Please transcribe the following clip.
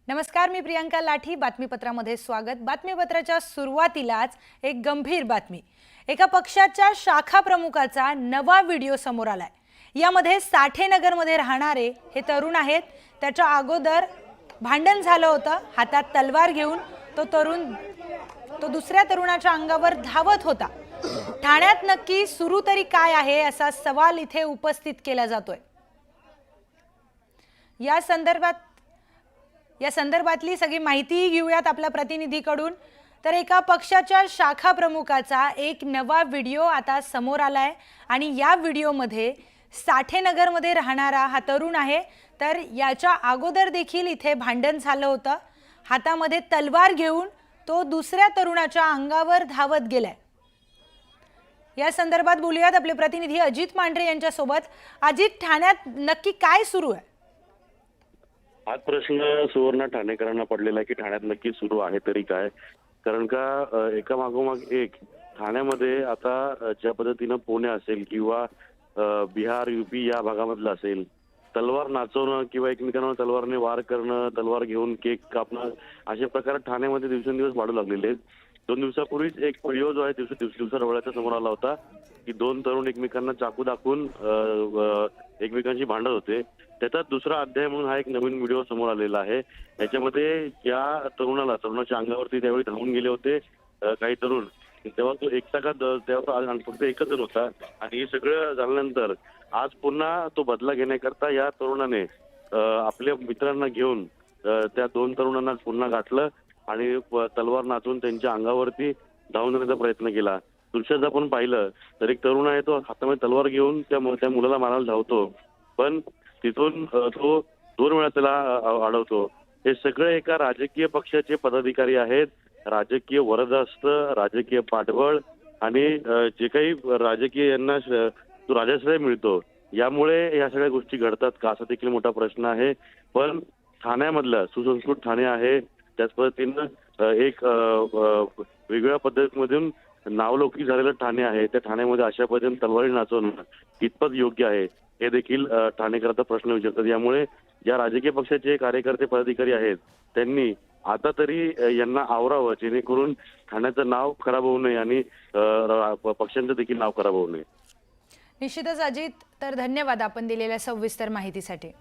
नमस्कार, मी प्रियंका लाठी. बातमीपत्रामध्ये स्वागत. बातमीपत्राच्या सुरुवातीलाच एक गंभीर बातमी. एका पक्षाच्या शाखा प्रमुखाचा नवा व्हिडिओ समोर आलाय. यामध्ये साठेनगरमध्ये राहणारे हे तरुण आहेत. त्याच्या अगोदर भांडण झालं होतं. हातात तलवार घेऊन तो दुसऱ्या तरुणाच्या अंगावर धावत होता. ठाण्यात नक्की सुरू तरी काय आहे असा सवाल इथे उपस्थित केला जातोय. या संदर्भातली सगळी माहिती घेऊयात आपल्या प्रतिनिधीकडून. तर एका पक्षाच्या शाखा प्रमुखाचा एक नवा व्हिडिओ आता समोर आलाय आणि या व्हिडिओमध्ये साठेनगरमध्ये राहणारा हा तरुण आहे. तर याच्या अगोदर देखील इथे भांडण झालं होतं. हातामध्ये तलवार घेऊन तो दुसऱ्या तरुणाच्या अंगावर धावत गेलाय. या संदर्भात बोलूयात आपले प्रतिनिधी अजित मांढरे यांच्यासोबत. अजित, ठाण्यात नक्की काय सुरू आहे? हाच प्रश्न सुवर्ण ठाणेकरांना पडलेला आहे की ठाण्यात नक्की सुरू आहे तरी काय. कारण का एका मागोमाग एक ठाण्यामध्ये आता ज्या पद्धतीनं पुणे असेल किंवा बिहार यूपी या भागामधलं असेल, तलवार नाचवणं किंवा एकमेकांना तलवारने वार करणं, तलवार घेऊन केक कापणं, अशा प्रकार ठाण्यामध्ये दिवसेंदिवस वाढू लागलेले आहेत. 2 दिवसापूर्वीच एक व्हिडिओ जो आहे दिवसा ढवळ्याच्या समोर आला होता की 2 तरुण एकमेकांना चाकू दाखवून एकमेकांशी भांडत होते. त्याचा दुसरा अध्याय म्हणून हा एक नवीन व्हिडिओ समोर आलेला आहे. याच्यामध्ये या तरुणाच्या अंगावरती त्यावेळी धावून गेले होते काही तरुण. तेव्हा तो एकटा का तेव्हा फक्त एकच जण होता. आणि हे सगळं झाल्यानंतर आज पुन्हा तो बदला घेण्याकरता या तरुणाने आपल्या मित्रांना घेऊन त्या 2 तरुणांना पुन्हा गाठलं आणि तलवार नाचून त्यांच्या अंगावरती धावून जाण्याचा प्रयत्न केला. दृश्यात आपण पाहिलं तर एक तरुण आहे, तो हातामध्ये तलवार घेऊन त्या मुलाला मारायला धावतो, पण तिथून तो 2 वेळा त्याला अडवतो. हे सगळे एका राजकीय पक्षाचे पदाधिकारी आहेत. राजकीय वरदहस्त, राजकीय पाठबळ आणि जे काही राजकीय यांना जो राजाश्रय मिळतो, यामुळे या सगळ्या गोष्टी घडतात का असा देखील मोठा प्रश्न आहे. पण ठाण्यामधलं सुसंस्कृत ठाणे आहे, त्याच पद्धतीनं एक वेगळ्या पद्धतीमधून नावलौकिक झालेलं ठाणे आहे. त्या ठाण्यामध्ये अशा पद्धतीने तलवारी नाचवणं कितपत योग्य आहे हे देखील ठाणेकर आता प्रश्न विचारतात. यामुळे ज्या राजकीय पक्षाचे कार्यकर्ते पदाधिकारी आहेत त्यांनी आता तरी यांना आवरावं, जेणेकरून ठाण्याचं नाव खराब होऊ नये आणि पक्षांचं देखील नाव खराब होऊ नये. निश्चितच अजित, तर धन्यवाद आपण दिलेल्या सविस्तर माहितीसाठी.